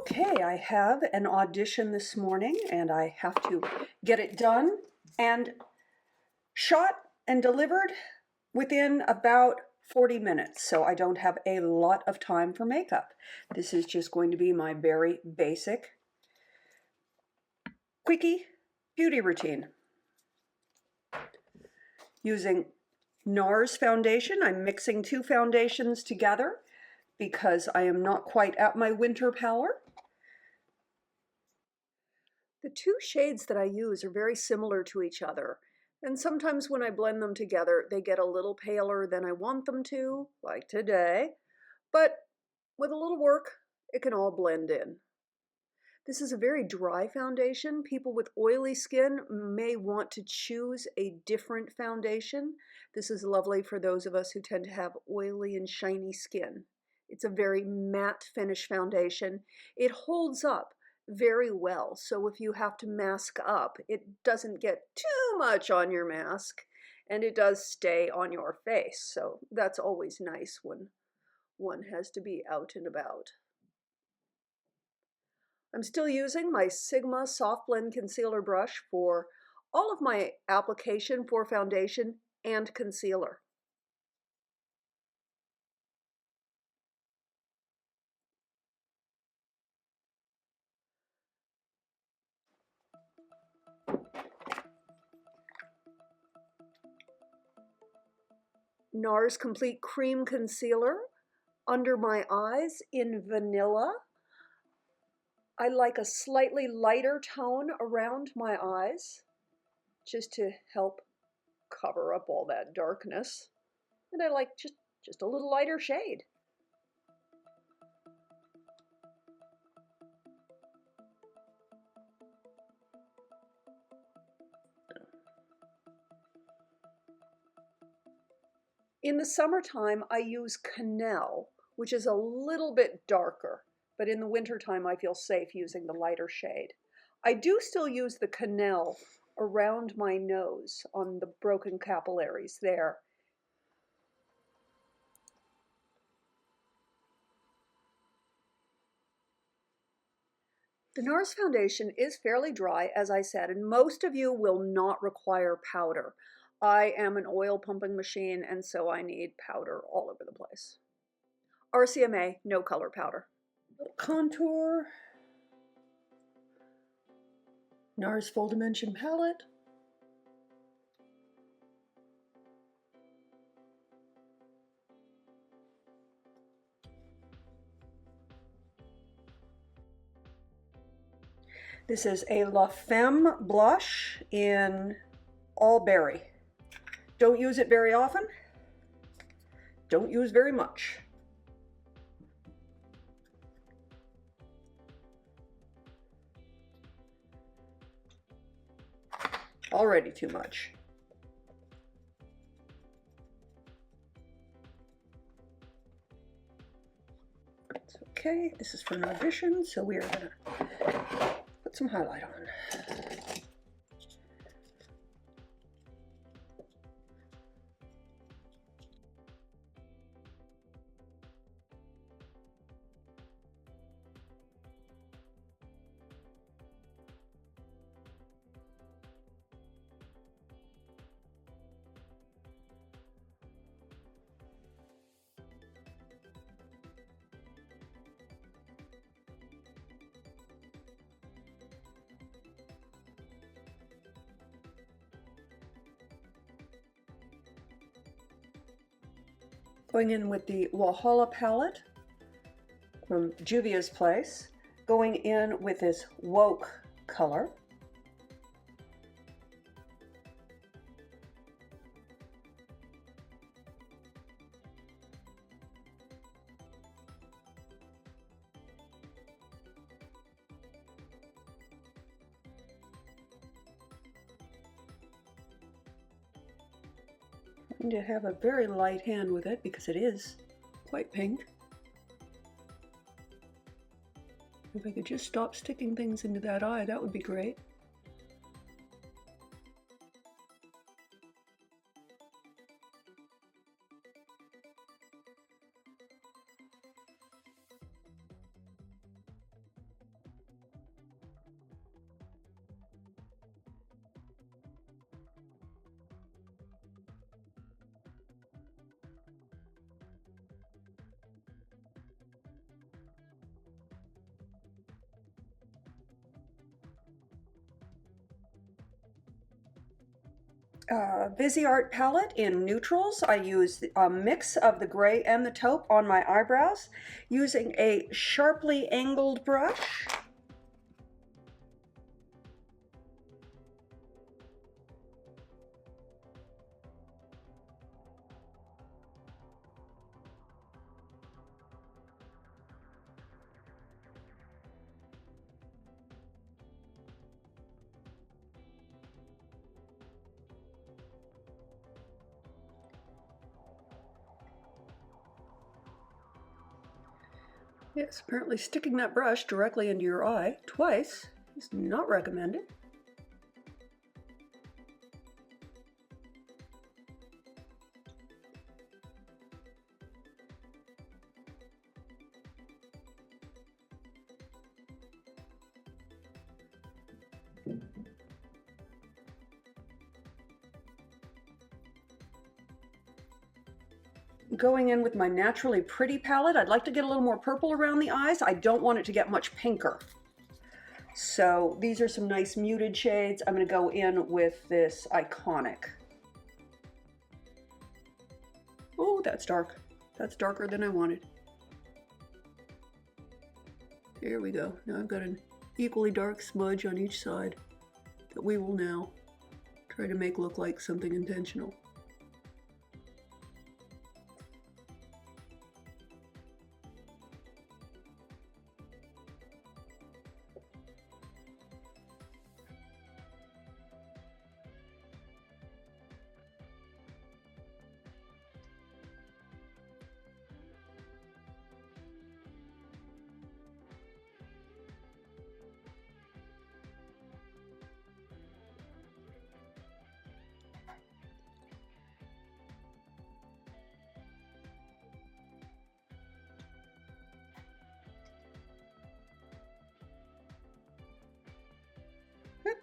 Okay, I have an audition this morning and I have to get it done and shot and delivered within about 40 minutes, so I don't have a lot of time for makeup. This is just going to be my very basic, quickie beauty routine. Using NARS foundation, I'm mixing two foundations together because I am not quite at my winter pallor. The two shades that I use are very similar to each other, and sometimes when I blend them together, they get a little paler than I want them to, like today, but with a little work, it can all blend in. This is a very dry foundation. People with oily skin may want to choose a different foundation. This is lovely for those of us who tend to have oily and shiny skin. It's a very matte finish foundation. It holds up very well, so if you have to mask up, it doesn't get too much on your mask, and it does stay on your face, so that's always nice when one has to be out and about. I'm still using my Sigma Soft Blend Concealer brush for all of my application for foundation and concealer. NARS Complete Cream Concealer under my eyes in Vanilla. I like a slightly lighter tone around my eyes, just to help cover up all that darkness. And I like just a little lighter shade. In the summertime, I use Conair, which is a little bit darker, but in the wintertime, I feel safe using the lighter shade. I do still use the Conair around my nose on the broken capillaries there. The NARS foundation is fairly dry, as I said, and most of you will not require powder. I am an oil pumping machine, and so I need powder all over the place. RCMA, no color powder. Contour. NARS Full Dimension Palette. This is a Femme blush in All Berry. Don't use it very often. Don't use very much. Already too much. It's okay. This is for an audition, so we are going to put some highlight on. Going in with the Walhala palette from Juvia's place, going in with this Woke color. To have a very light hand with it because it is quite pink. If I could just stop sticking things into that eye, that would be great. Visiart palette in neutrals. I use a mix of the gray and the taupe on my eyebrows using a sharply angled brush. Yes, apparently sticking that brush directly into your eye twice is not recommended. Going in with my Naturally Pretty palette, I'd like to get a little more purple around the eyes. I don't want it to get much pinker. So these are some nice muted shades. I'm going to go in with this Iconic. Oh, that's dark. That's darker than I wanted. There we go. Now I've got an equally dark smudge on each side that we will now try to make look like something intentional.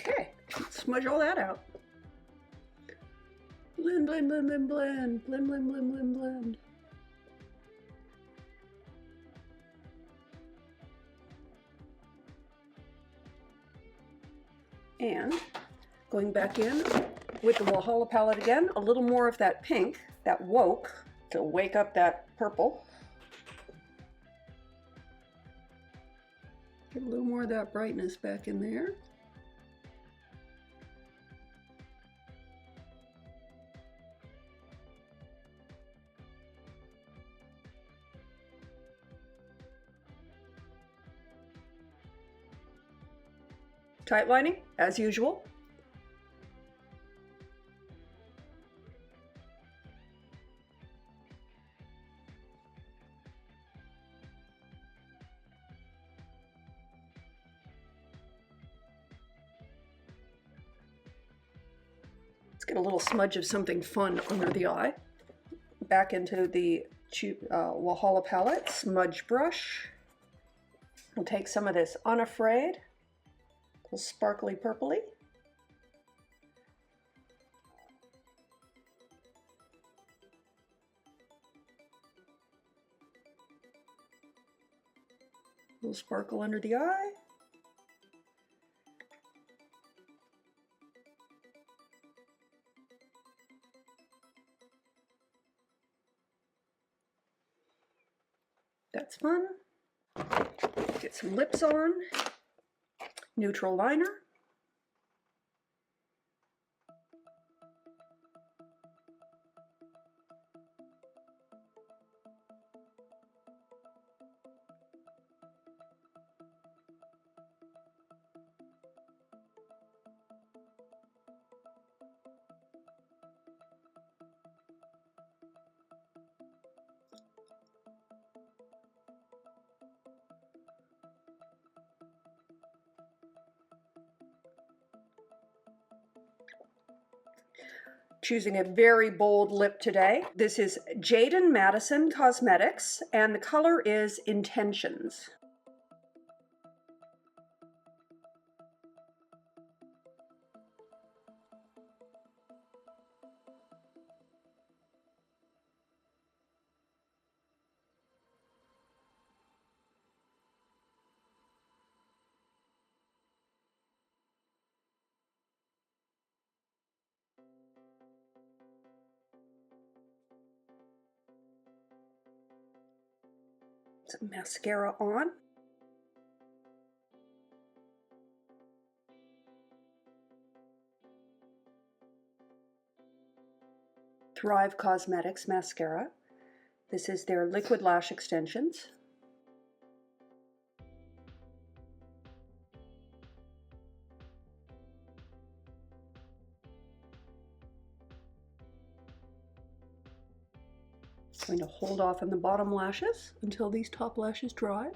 Okay, smudge all that out. Blend, blend, blend, blend, blend, blend, blend, blend, blend, blend. And going back in with the Walhala palette again, a little more of that pink, that woke, to wake up that purple. Get a little more of that brightness back in there. Tight lining, as usual. Let's get a little smudge of something fun under the eye. Back into the Walhala palette, smudge brush. We'll take some of this Unafraid. Sparkly purpley. A little sparkle under the eye. That's fun. Get some lips on. Neutral liner. Choosing a very bold lip today. This is Jaden Madison Causemetics, and the color is Intentions. Some mascara on. Thrive Causemetics mascara. This is their liquid lash extensions. I'm going to hold off on the bottom lashes until these top lashes dry.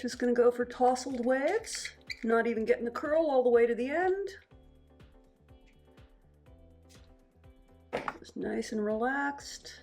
Just gonna go for tousled waves, not even getting the curl all the way to the end. Just nice and relaxed.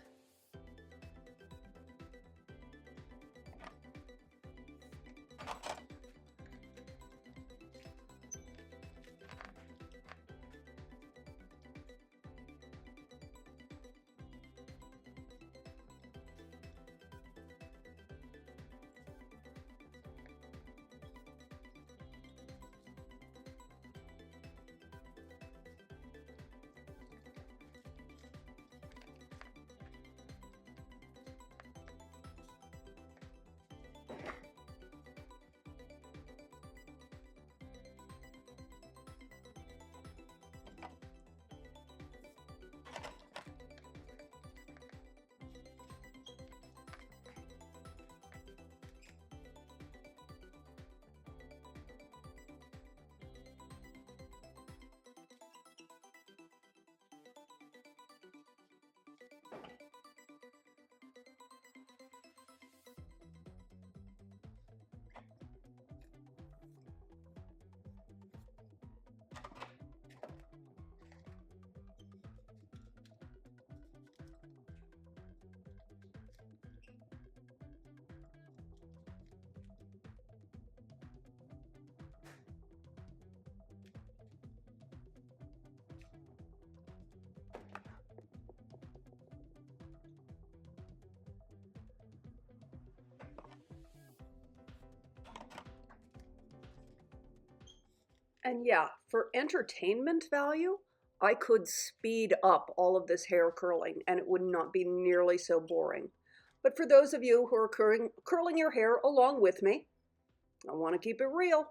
And yeah, for entertainment value, I could speed up all of this hair curling and it would not be nearly so boring. But for those of you who are curling your hair along with me, I want to keep it real.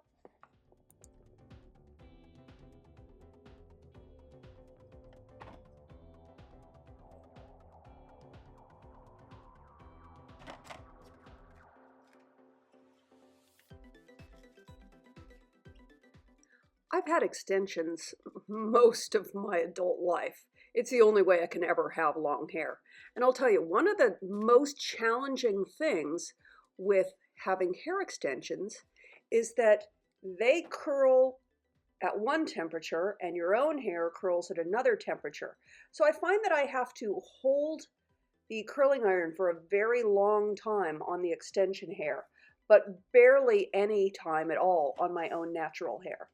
I've had extensions most of my adult life. It's the only way I can ever have long hair. And I'll tell you, one of the most challenging things with having hair extensions is that they curl at one temperature and your own hair curls at another temperature. So I find that I have to hold the curling iron for a very long time on the extension hair, but barely any time at all on my own natural hair.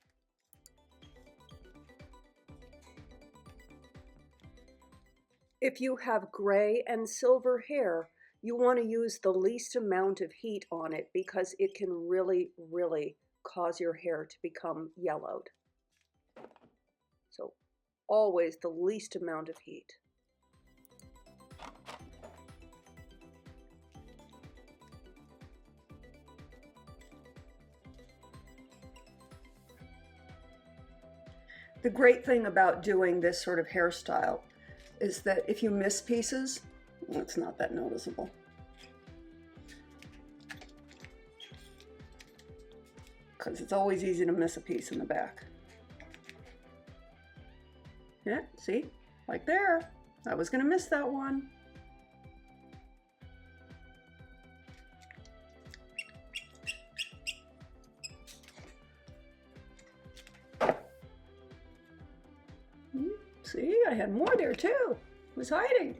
If you have gray and silver hair, you want to use the least amount of heat on it because it can really, really cause your hair to become yellowed. So always the least amount of heat. The great thing about doing this sort of hairstyle is that if you miss pieces, well, it's not that noticeable. Because it's always easy to miss a piece in the back. Yeah, see? Like there. I was going to miss that one. See, I had more there too. It was hiding.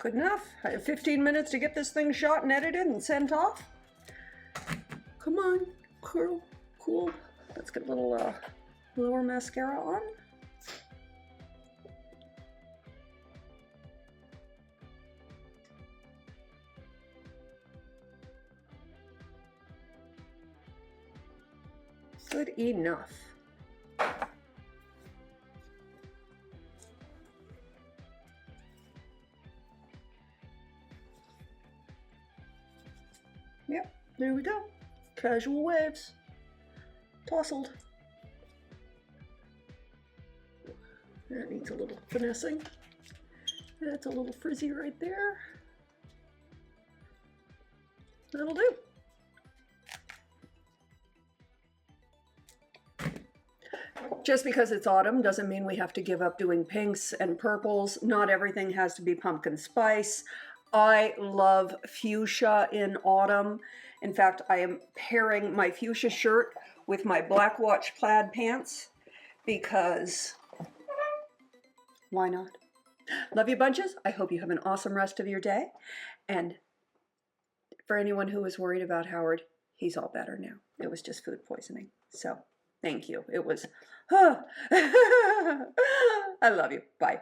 Good enough. I have 15 minutes to get this thing shot and edited and sent off. Come on, cool, cool. Let's get a little lower mascara on. Good enough. Yep, there we go. Casual waves. Tousled. That needs a little finessing. That's a little frizzy right there. That'll do. Just because it's autumn doesn't mean we have to give up doing pinks and purples. Not everything has to be pumpkin spice. I love fuchsia in autumn. In fact, I am pairing my fuchsia shirt with my black watch plaid pants because why not? Love you bunches. I hope you have an awesome rest of your day. And for anyone who was worried about Howard, he's all better now. It was just food poisoning. So thank you. It was, I love you. Bye.